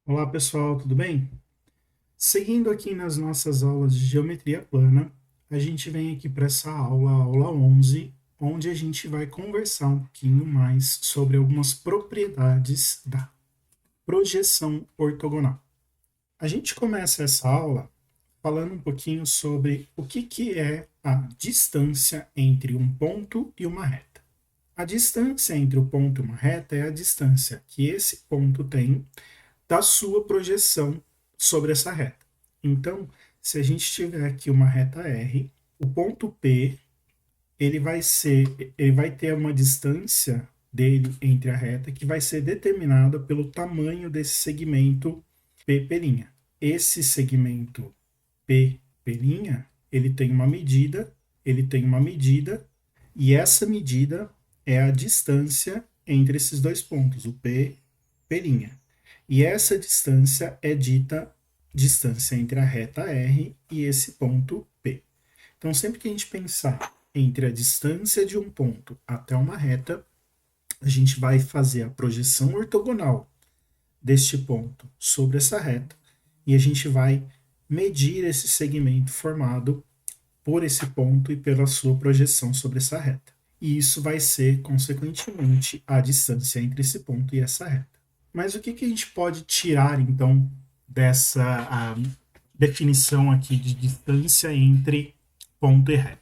Olá pessoal, tudo bem? Seguindo aqui nas nossas aulas de geometria plana, a gente vem aqui para essa aula, aula 11, onde a gente vai conversar um pouquinho mais sobre algumas propriedades da projeção ortogonal. A gente começa essa aula falando um pouquinho sobre o que é a distância entre um ponto e uma reta. A distância entre o ponto e uma reta é a distância que esse ponto tem da sua projeção sobre essa reta. Então, se a gente tiver aqui uma reta R, o ponto P ele vai ter uma distância dele entre a reta que vai ser determinada pelo tamanho desse segmento P'. Esse segmento P', ele tem uma medida, e essa medida é a distância entre esses dois pontos, o P'. E essa distância é dita distância entre a reta R e esse ponto P. Então, sempre que a gente pensar entre a distância de um ponto até uma reta, a gente vai fazer a projeção ortogonal deste ponto sobre essa reta e a gente vai medir esse segmento formado por esse ponto e pela sua projeção sobre essa reta. E isso vai ser, consequentemente, a distância entre esse ponto e essa reta. Mas o que a gente pode tirar, então, dessa definição aqui de distância entre ponto e reta?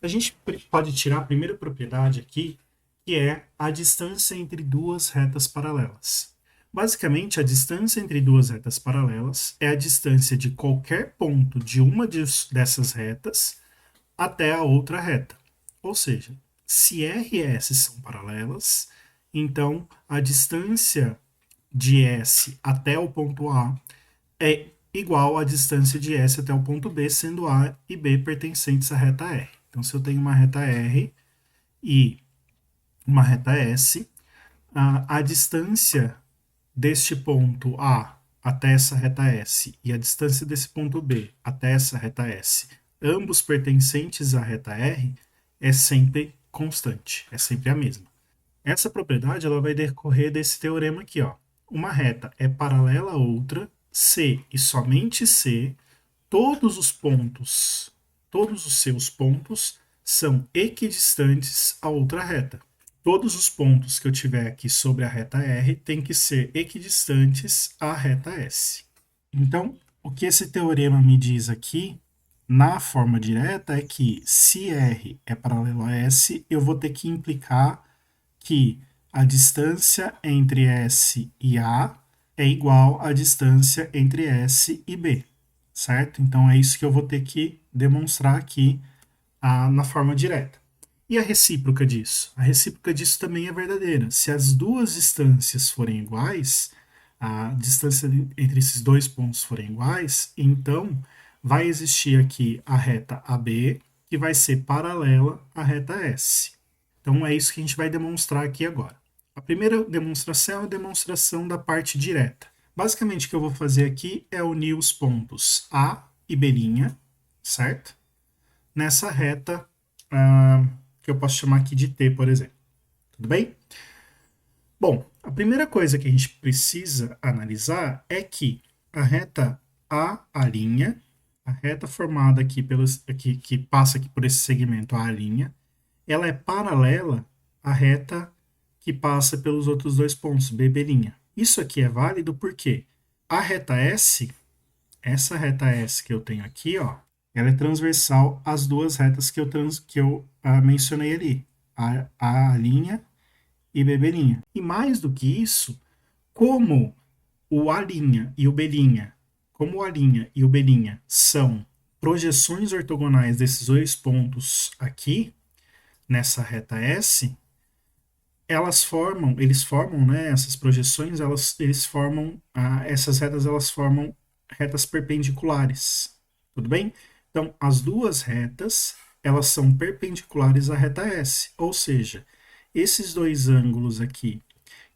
A gente pode tirar a primeira propriedade aqui, que é a distância entre duas retas paralelas. Basicamente, a distância entre duas retas paralelas é a distância de qualquer ponto de uma dessas retas até a outra reta. Ou seja, se R e S são paralelas, então a distância de S até o ponto A é igual à distância de S até o ponto B, sendo A e B pertencentes à reta R. Então, se eu tenho uma reta R e uma reta S, a distância deste ponto A até essa reta S e a distância desse ponto B até essa reta S, ambos pertencentes à reta R, é sempre constante, é sempre a mesma. Essa propriedade ela vai decorrer desse teorema aqui, ó. Uma reta é paralela a outra, C e somente C, todos os pontos, todos os seus pontos são equidistantes a outra reta. Todos os pontos que eu tiver aqui sobre a reta R têm que ser equidistantes à reta S. Então, o que esse teorema me diz aqui, na forma direta, é que se R é paralelo a S, eu vou ter que implicar que a distância entre S e A é igual à distância entre S e B, certo? Então é isso que eu vou ter que demonstrar aqui na forma direta. E a recíproca disso? A recíproca disso também é verdadeira. Se as duas distâncias forem iguais, a distância entre esses dois pontos forem iguais, então vai existir aqui a reta AB, que vai ser paralela à reta S. Então é isso que a gente vai demonstrar aqui agora. A primeira demonstração é a demonstração da parte direta. Basicamente o que eu vou fazer aqui é unir os pontos A e B', certo? Nessa reta que eu posso chamar aqui de T, por exemplo. Tudo bem? Bom, a primeira coisa que a gente precisa analisar é que a reta A', a reta formada aqui que passa aqui por esse segmento A', ela é paralela à reta que passa pelos outros dois pontos, B'. Isso aqui é válido porque a reta S, essa reta S que eu tenho aqui, ó, ela é transversal às duas retas que eu mencionei ali, A' e B'. E mais do que isso, como o A' e o B', como o A' e o B' são projeções ortogonais desses dois pontos aqui, nessa reta S, eles formam, né, essas projeções, essas retas elas formam retas perpendiculares, tudo bem? Então, as duas retas, elas são perpendiculares à reta S, ou seja, esses dois ângulos aqui,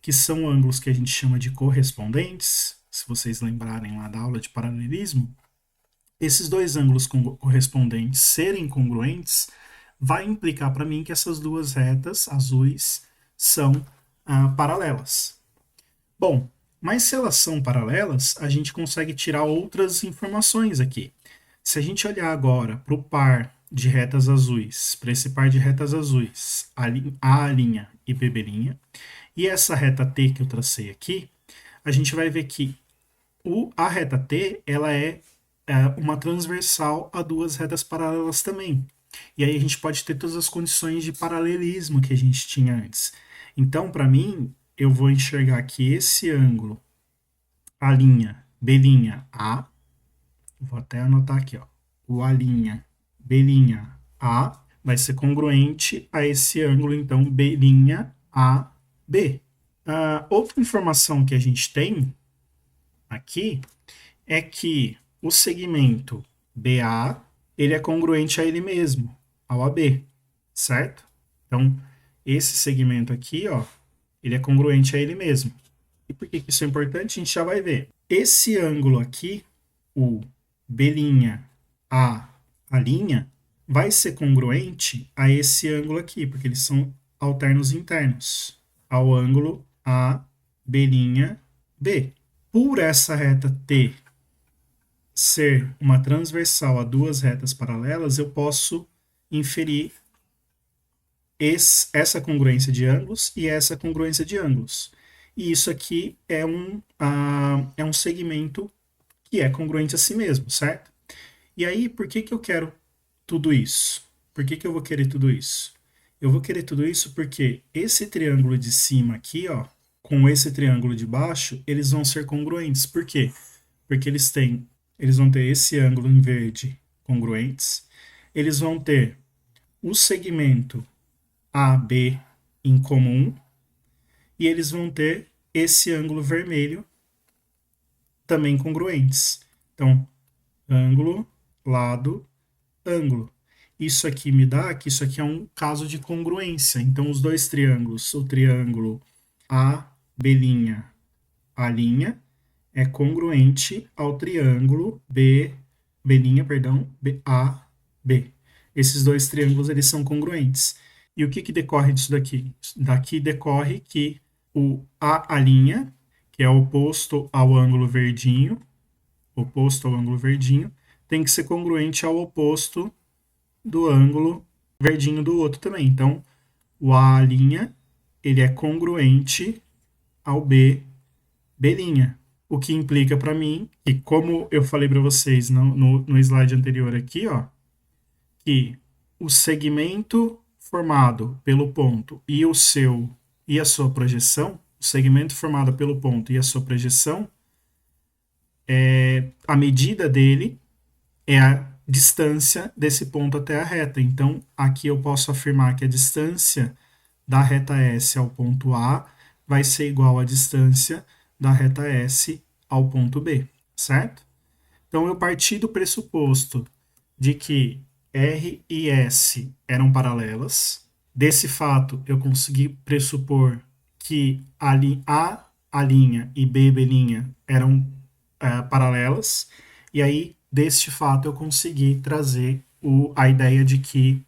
que são ângulos que a gente chama de correspondentes, se vocês lembrarem lá da aula de paralelismo, esses dois ângulos correspondentes serem congruentes vai implicar para mim que essas duas retas azuis são paralelas. Bom, Mas se elas são paralelas, a gente consegue tirar outras informações aqui. Se a gente olhar agora para o par de retas azuis, para esse par de retas azuis, A' e B', e essa reta T que eu tracei aqui, a gente vai ver que a reta T ela é uma transversal a duas retas paralelas também. E aí a gente pode ter todas as condições de paralelismo que a gente tinha antes. Então, para mim, eu vou enxergar que esse ângulo, A', B', A, vou até anotar aqui, ó, o A', B', A, vai ser congruente a esse ângulo, então, B', A, B. Outra informação que a gente tem aqui é que o segmento BA ele é congruente a ele mesmo, ao AB, certo? Então, esse segmento aqui, ó, ele é congruente a ele mesmo. E por que isso é importante? A gente já vai ver. Esse ângulo aqui, o B', A', vai ser congruente a esse ângulo aqui, porque eles são alternos internos, ao ângulo A', B', B. Por essa reta T ser uma transversal a duas retas paralelas, eu posso inferir essa congruência de ângulos e essa congruência de ângulos. E isso aqui é um segmento que é congruente a si mesmo, certo? E aí, por que eu quero tudo isso? Por que eu vou querer tudo isso? Eu vou querer tudo isso porque esse triângulo de cima aqui, ó, com esse triângulo de baixo, eles vão ser congruentes. Por quê? Porque eles vão ter esse ângulo em verde congruentes, eles vão ter o segmento AB em comum e eles vão ter esse ângulo vermelho também congruentes. Então, ângulo, lado, ângulo. Isso aqui me dá que isso aqui é um caso de congruência. Então, os dois triângulos, o triângulo A, B', A', é congruente ao triângulo A, B. Esses dois triângulos eles são congruentes. E o que decorre disso daqui? Daqui decorre que o A', que é oposto ao ângulo verdinho, tem que ser congruente ao oposto do ângulo verdinho do outro também. Então, o A', ele é congruente ao B'. O que implica para mim, e como eu falei para vocês no slide anterior aqui, ó, que o segmento formado pelo ponto e a sua projeção, o segmento formado pelo ponto e a sua projeção, a medida dele é a distância desse ponto até a reta. Então, aqui eu posso afirmar que a distância da reta S ao ponto A vai ser igual à distância da reta S ao ponto B, certo? Então, eu parti do pressuposto de que R e S eram paralelas. Desse fato, eu consegui pressupor que A' e B' eram paralelas. E aí, deste fato, eu consegui trazer a ideia de que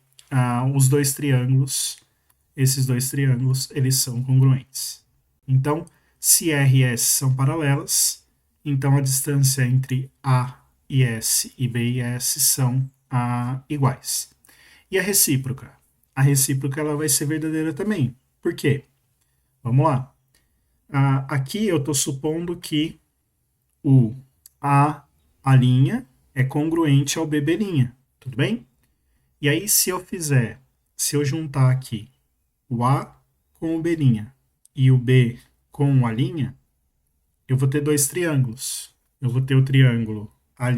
os dois triângulos, esses dois triângulos, eles são congruentes. Então, se R e S são paralelas, então a distância entre A e S e B e S são iguais. E a recíproca? A recíproca ela vai ser verdadeira também. Por quê? Vamos lá. Aqui eu estou supondo que o A' é congruente ao B', tudo bem? E aí se eu juntar aqui o A com o B' e o B com o A', eu vou ter dois triângulos. Eu vou ter o triângulo A',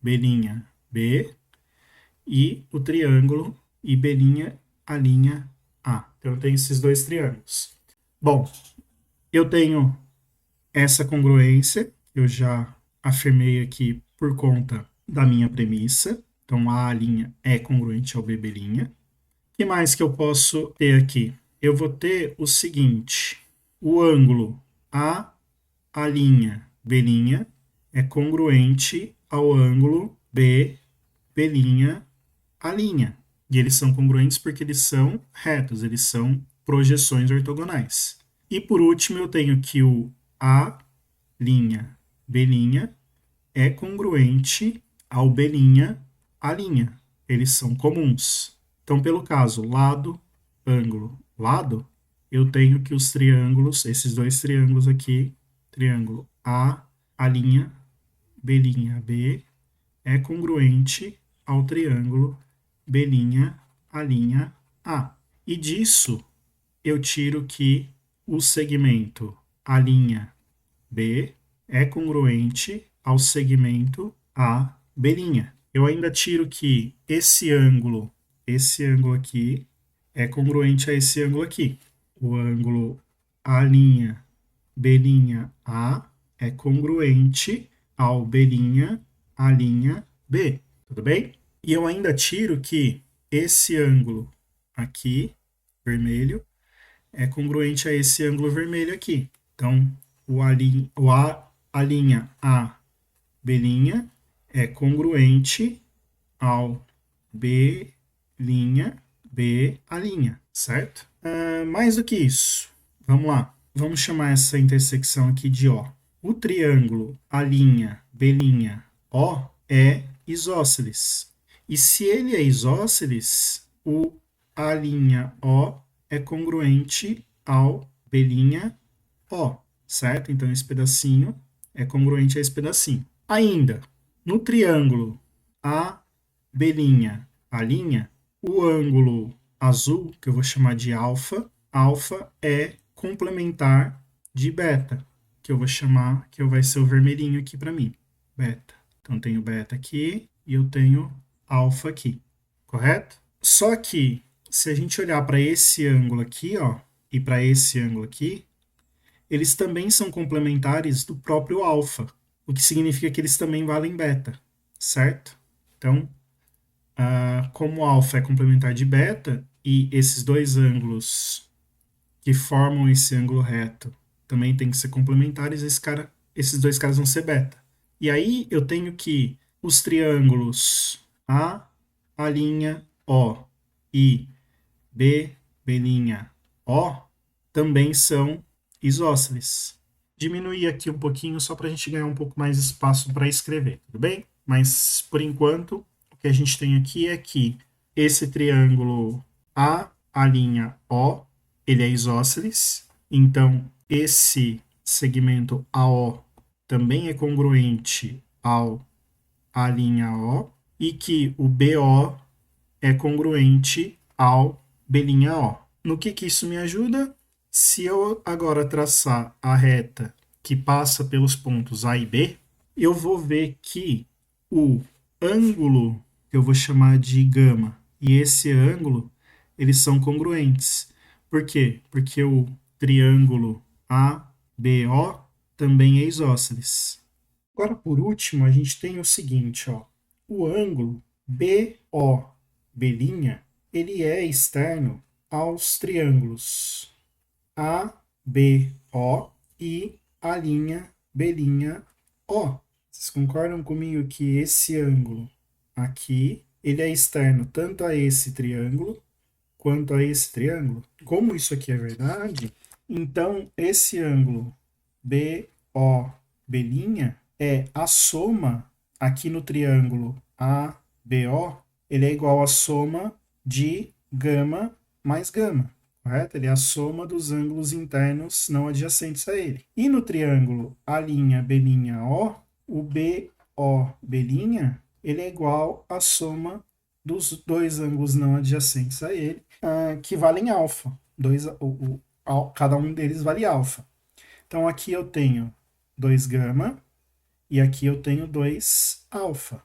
B', B e o triângulo IB', A', A. Então eu tenho esses dois triângulos. Bom, eu tenho essa congruência, que eu já afirmei aqui por conta da minha premissa. Então A' é congruente ao B'. O que mais que eu posso ter aqui? Eu vou ter o seguinte, o ângulo A', B' é congruente ao ângulo B', A'. E eles são congruentes porque eles são retos, eles são projeções ortogonais. E por último, eu tenho que o A', B' é congruente ao B', A'. Eles são comuns. Então, pelo caso lado, ângulo, lado, eu tenho que os triângulos, esses dois triângulos aqui, triângulo A', B', B, é congruente ao triângulo B', A', A. E disso, eu tiro que o segmento A'B é congruente ao segmento AB'. Eu ainda tiro que esse ângulo aqui, é congruente a esse ângulo aqui. O ângulo A'B', A é congruente ao B', A'B. Tudo bem? E eu ainda tiro que esse ângulo aqui, vermelho, é congruente a esse ângulo vermelho aqui. Então, o A'B' é congruente ao B', B'A', certo? Mais do que isso, vamos lá. Vamos chamar essa intersecção aqui de O. O triângulo A'B', O é isósceles. E se ele é isósceles, o A'O é congruente ao B'O, certo? Então esse pedacinho é congruente a esse pedacinho. Ainda, no triângulo A'B', o ângulo azul, que eu vou chamar de alfa, alfa é complementar de beta, que eu vou chamar, que vai ser o vermelhinho aqui para mim, beta. Então tenho beta aqui e eu tenho alfa aqui, correto? Só que se a gente olhar para esse ângulo aqui, ó, e para esse ângulo aqui, eles também são complementares do próprio alfa, o que significa que eles também valem beta, certo? Então, como alfa é complementar de beta, e esses dois ângulos que formam esse ângulo reto também tem que ser complementares, esses dois caras vão ser beta. E aí eu tenho que os triângulos A'O e B'O também são isósceles. Diminuir aqui um pouquinho só para a gente ganhar um pouco mais de espaço para escrever, tudo bem? Mas por enquanto o que a gente tem aqui é que esse triângulo A'O ele é isósceles, então esse segmento AO também é congruente ao A'O e que o BO é congruente ao B'O. No que isso me ajuda? Se eu agora traçar a reta que passa pelos pontos A e B, eu vou ver que o ângulo, que eu vou chamar de gama, e esse ângulo, eles são congruentes. Por quê? Porque o triângulo ABO também é isósceles. Agora, por último, a gente tem o seguinte, ó, o ângulo BOB', ele é externo aos triângulos ABO e A'B'O. Vocês concordam comigo que esse ângulo aqui, ele é externo tanto a esse triângulo quanto a esse triângulo? Como isso aqui é verdade, então esse ângulo BOB' é a soma aqui no triângulo ABO, ele é igual à soma de gama mais gama, correto? Ele é a soma dos ângulos internos não adjacentes a ele. E no triângulo A'B'O, o BOB' ele é igual à soma dos dois ângulos não adjacentes a ele, que valem alfa. Cada um deles vale alfa. Então aqui eu tenho 2 gama e aqui eu tenho 2 alfa.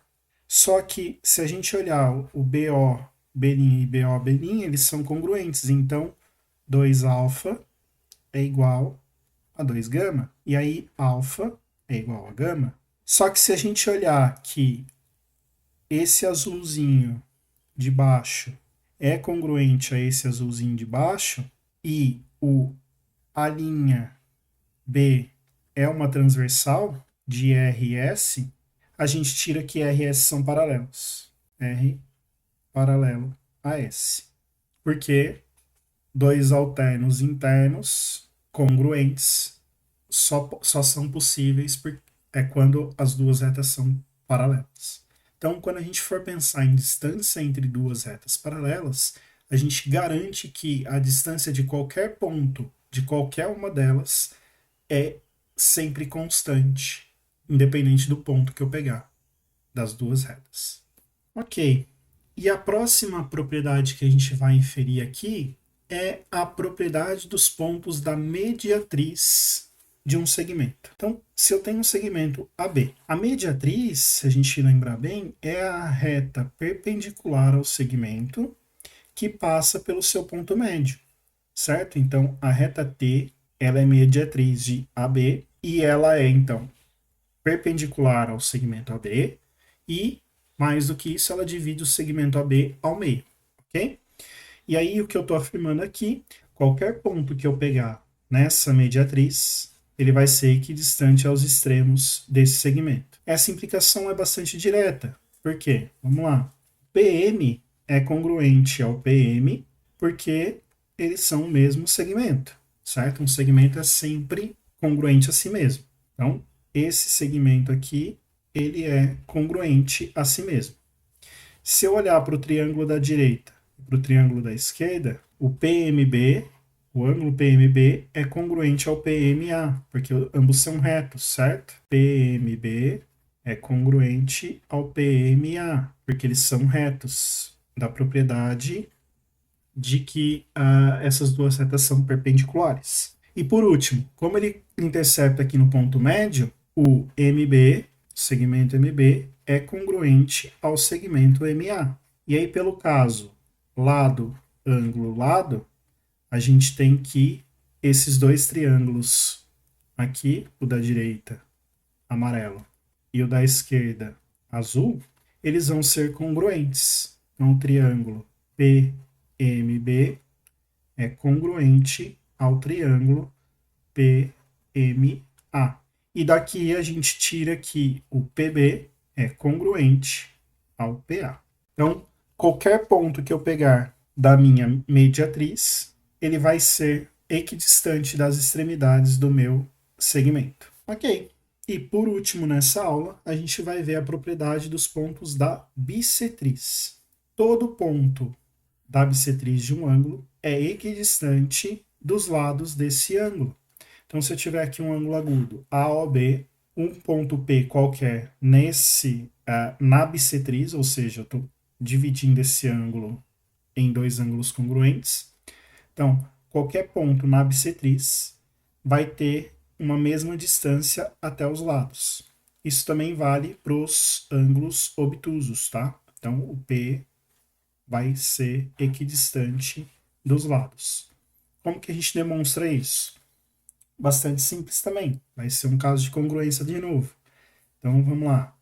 Só que se a gente olhar o BOB' e BOB', eles são congruentes. Então 2 alfa é igual a 2 gama. E aí alfa é igual a gama. Só que se a gente olhar que esse azulzinho de baixo é congruente a esse azulzinho de baixo e o A'B é uma transversal de RS, a gente tira que RS são paralelos. R paralelo a S. Porque dois alternos internos congruentes só são possíveis quando as duas retas são paralelas. Então, quando a gente for pensar em distância entre duas retas paralelas, a gente garante que a distância de qualquer ponto de qualquer uma delas é sempre constante, independente do ponto que eu pegar das duas retas. Ok. E a próxima propriedade que a gente vai inferir aqui é a propriedade dos pontos da mediatriz de um segmento. Então, se eu tenho um segmento AB, a mediatriz, se a gente lembrar bem, é a reta perpendicular ao segmento que passa pelo seu ponto médio, certo? Então, a reta T, ela é mediatriz de AB e ela é, então, perpendicular ao segmento AB e, mais do que isso, ela divide o segmento AB ao meio, ok? E aí, o que eu estou afirmando aqui, qualquer ponto que eu pegar nessa mediatriz, ele vai ser equidistante aos extremos desse segmento. Essa implicação é bastante direta. Por quê? Vamos lá. PM é congruente ao PM porque eles são o mesmo segmento, certo? Um segmento é sempre congruente a si mesmo. Então, esse segmento aqui, ele é congruente a si mesmo. Se eu olhar para o triângulo da direita e para o triângulo da esquerda, o PMB, o ângulo PMB é congruente ao PMA, porque ambos são retos, certo? PMB é congruente ao PMA, porque eles são retos, da propriedade de que essas duas retas são perpendiculares. E por último, como ele intercepta aqui no ponto médio, o MB, segmento MB, é congruente ao segmento MA. E aí, pelo caso lado, ângulo, lado, a gente tem que esses dois triângulos aqui, o da direita amarelo e o da esquerda azul, eles vão ser congruentes. Então, o triângulo PMB é congruente ao triângulo PMA. E daqui a gente tira que o PB é congruente ao PA. Então, qualquer ponto que eu pegar da minha mediatriz, ele vai ser equidistante das extremidades do meu segmento. Ok. E por último, nessa aula, a gente vai ver a propriedade dos pontos da bissetriz. Todo ponto da bissetriz de um ângulo é equidistante dos lados desse ângulo. Então, se eu tiver aqui um ângulo agudo AOB, um ponto P qualquer na bissetriz, ou seja, eu estou dividindo esse ângulo em dois ângulos congruentes. Então, qualquer ponto na bissetriz vai ter uma mesma distância até os lados. Isso também vale para os ângulos obtusos, tá? Então, o P vai ser equidistante dos lados. Como que a gente demonstra isso? Bastante simples também. Vai ser um caso de congruência de novo. Então, vamos lá.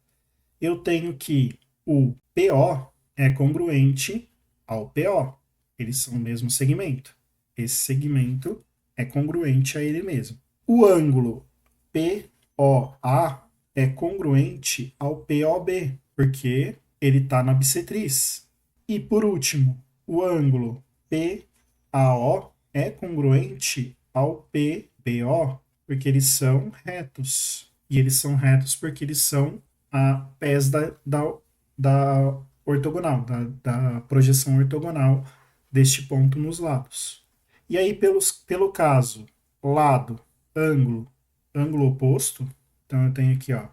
Eu tenho que o PO é congruente ao PO. Eles são o mesmo segmento. Esse segmento é congruente a ele mesmo. O ângulo POA é congruente ao POB, porque ele está na bissetriz. E por último, o ângulo PAO é congruente ao PBO, porque eles são retos. E eles são retos porque eles são a pés da ortogonal, da projeção ortogonal deste ponto nos lados. E aí, pelo caso lado, ângulo, ângulo oposto, então eu tenho aqui ó,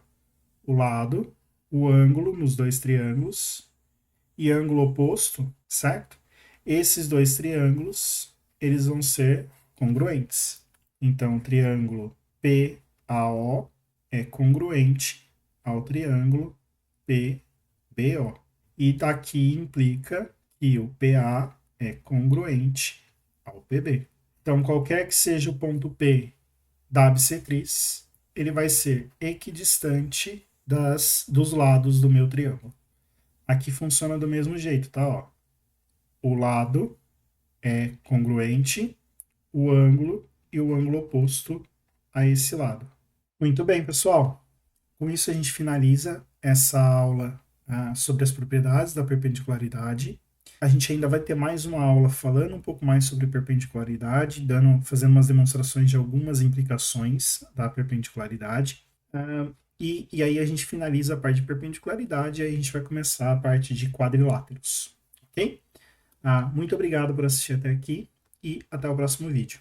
o lado, o ângulo nos dois triângulos e ângulo oposto, certo? Esses dois triângulos, eles vão ser congruentes. Então, o triângulo PAO é congruente ao triângulo PBO. E daqui implica que o PA é congruente ao PB. Então, qualquer que seja o ponto P da bissetriz, ele vai ser equidistante dos lados do meu triângulo. Aqui funciona do mesmo jeito, tá? Ó. O lado é congruente, o ângulo e o ângulo oposto a esse lado. Muito bem, pessoal. Com isso a gente finaliza essa aula sobre as propriedades da perpendicularidade. A gente ainda vai ter mais uma aula falando um pouco mais sobre perpendicularidade, fazendo umas demonstrações de algumas implicações da perpendicularidade. E aí a gente finaliza a parte de perpendicularidade e aí a gente vai começar a parte de quadriláteros. Ok? Muito obrigado por assistir até aqui e até o próximo vídeo.